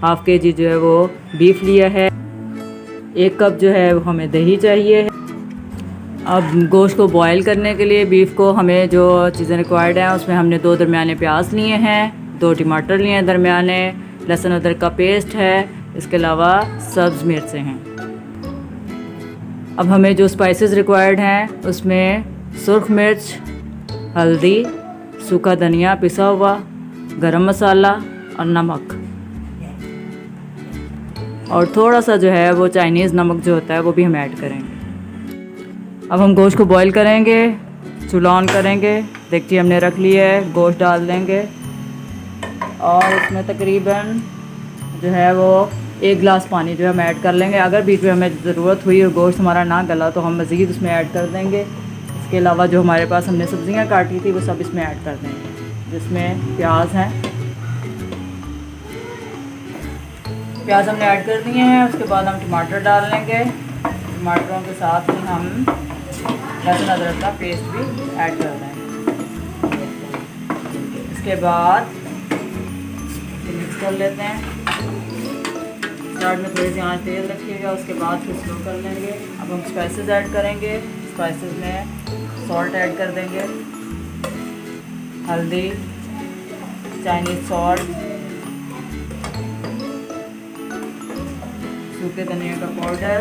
Half kg जो है वो बीफ लिया है। 1 कप जो है हमें दही चाहिए है। अब गोश्त को बॉयल करने के लिए बीफ को हमें जो चीज़ें रिक्वायर्ड हैं उसमें हमने 2 दरमियाने प्याज लिए हैं, 2 टमाटर लिए हैं दरमियाने, लहसुन अदरक का पेस्ट है, इसके अलावा सब्ज़ मिर्चें हैं। अब हमें जो स्पाइसेस रिक्वायर्ड हैं उसमें सुर्ख मिर्च, हल्दी, सूखा धनिया पिसा हुआ, गरम मसाला और नमक, और थोड़ा सा जो है वो चाइनीज़ नमक जो होता है वो भी हम ऐड करेंगे। अब हम गोश्त को बॉईल करेंगे, चूल्हा ऑन करेंगे, देगची हमने रख ली है, गोश्त डाल देंगे और इसमें तकरीबन जो है वो 1 गिलास पानी जो है हम ऐड कर लेंगे। अगर बीच में हमें ज़रूरत हुई और गोश्त हमारा ना गला तो हम मज़ीद उसमें ऐड कर देंगे। इसके अलावा जो हमारे पास हमने सब्ज़ियाँ काटी थी वो सब इसमें ऐड कर देंगे, जिसमें प्याज हैं, प्याज हमने ऐड कर दिए हैं। उसके बाद हम टमाटर डाल लेंगे, टमाटरों के साथ ही हम लहसुन अदरक का पेस्ट भी ऐड कर देंगे। इसके बाद मिक्स कर लेते हैं। स्टार्ट में थोड़ी सी आंच तेज़ रखिएगा, उसके बाद फिर स्लो कर लेंगे। अब हम स्पाइसेस ऐड करेंगे। स्पाइसेस में सॉल्ट ऐड कर देंगे, हल्दी, चाइनीज़ सॉल्ट, सूखे धनिया का पाउडर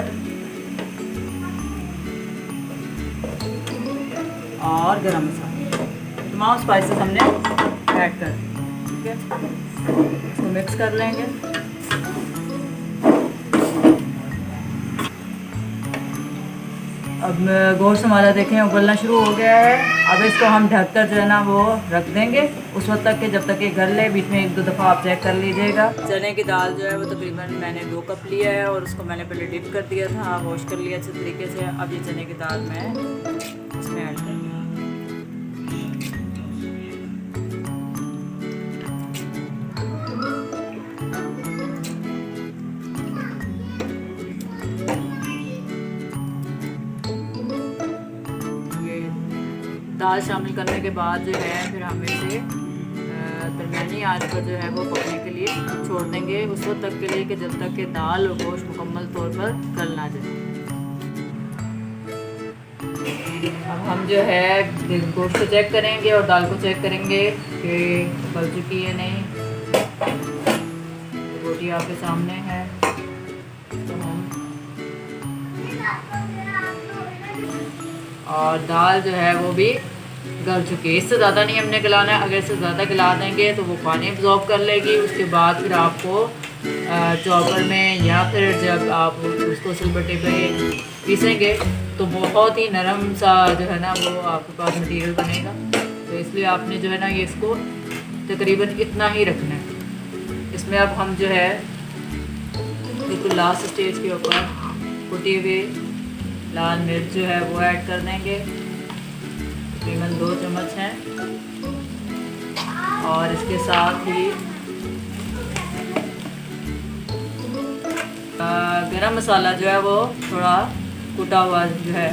और गरम मसाला, तमाम स्पाइसेस हमने ऐड कर दिए। ठीक है, इसको मिक्स कर लेंगे। अब गोश्त हमारा देखें उबलना शुरू हो गया है। अब इसको हम ढककर जो है ना वो रख देंगे उस वक्त तक कि जब तक ये गल। बीच में 1-2 दफ़ा आप चेक कर लीजिएगा। चने की दाल जो है वो तकरीबन मैंने 2 कप लिया है और उसको मैंने पहले डिप कर दिया था, वॉश कर लिया अच्छे तरीके से। अब ये चने की दाल मैं इसमें ऐड कर दूँ। दाल शामिल करने के बाद जो है फिर हम इसे दरमियानी आंच पर जो है वो पकने के लिए छोड़ देंगे उस वक्त तक के लिए कि जब तक कि दाल और गोश्त मुकम्मल तौर पर गल ना जाए। अब हम जो है गोश्त को चेक करेंगे और दाल को चेक करेंगे कि गल चुकी है नहीं। रोटी आपके सामने है तो हम और दाल जो है वो भी गल चुकी है। इससे ज़्यादा नहीं हमने गलाना है, अगर इससे ज़्यादा गला देंगे तो वो पानी एब्जॉर्ब कर लेगी। उसके बाद फिर आपको चॉपर में या फिर जब आप उसको सिलबट्टे पे पीसेंगे तो बहुत ही नरम सा जो है ना वो आपके पास मटीरियल बनेगा। तो इसलिए आपने जो है ना ये इसको तकरीबन इतना ही रखना है। इसमें अब हम जो है बिल्कुल लास्ट स्टेज के ऊपर कुटी हुई लाल मिर्च जो है वो ऐड कर देंगे, तकरीबन 2 चम्मच हैं। और इसके साथ ही गरम मसाला जो है वो थोड़ा कुटा हुआ जो है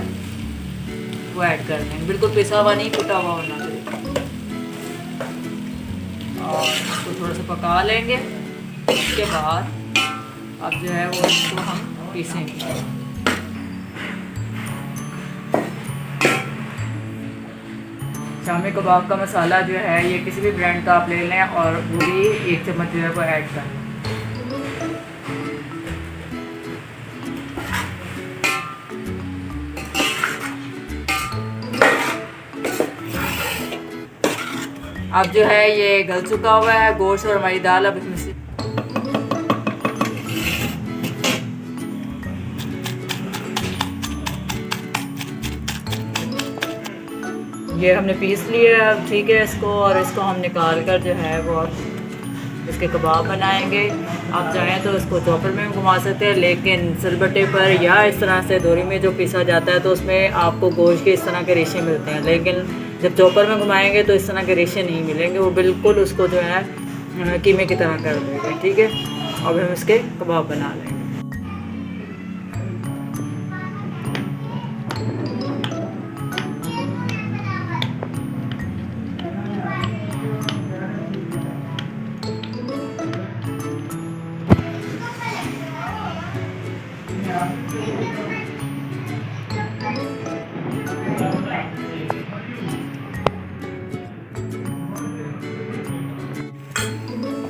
वो ऐड कर देंगे, बिल्कुल पिसा हुआ नहीं, कुटा हुआ होना चाहिए। और इसको थोड़ा सा पका लेंगे। उसके बाद अब जो है वो इसको हम पीसेंगे। शामी कबाब का मसाला जो है ये किसी भी ब्रांड का आप ले लें और वो भी 1 चम्मच जो है वो ऐड कर लें। अब जो है ये गल चुका हुआ है गोश्त और हमारी दाल। अब इसमें से ये हमने पीस लिया है, ठीक है इसको, और इसको हम निकाल कर जो है वो इसके कबाब बनाएंगे। आप चाहें तो इसको चॉपर में भी घुमा सकते हैं, लेकिन सिलबट्टे पर या इस तरह से दोरी में जो पीसा जाता है तो उसमें आपको गोश्त के इस तरह के रेशे मिलते हैं, लेकिन जब चॉपर में घुमाएंगे तो इस तरह के रेशे नहीं मिलेंगे, वो बिल्कुल उसको जो है कीमे की तरह कर देंगे। ठीक है, अब हम इसके कबाब बना लेंगे।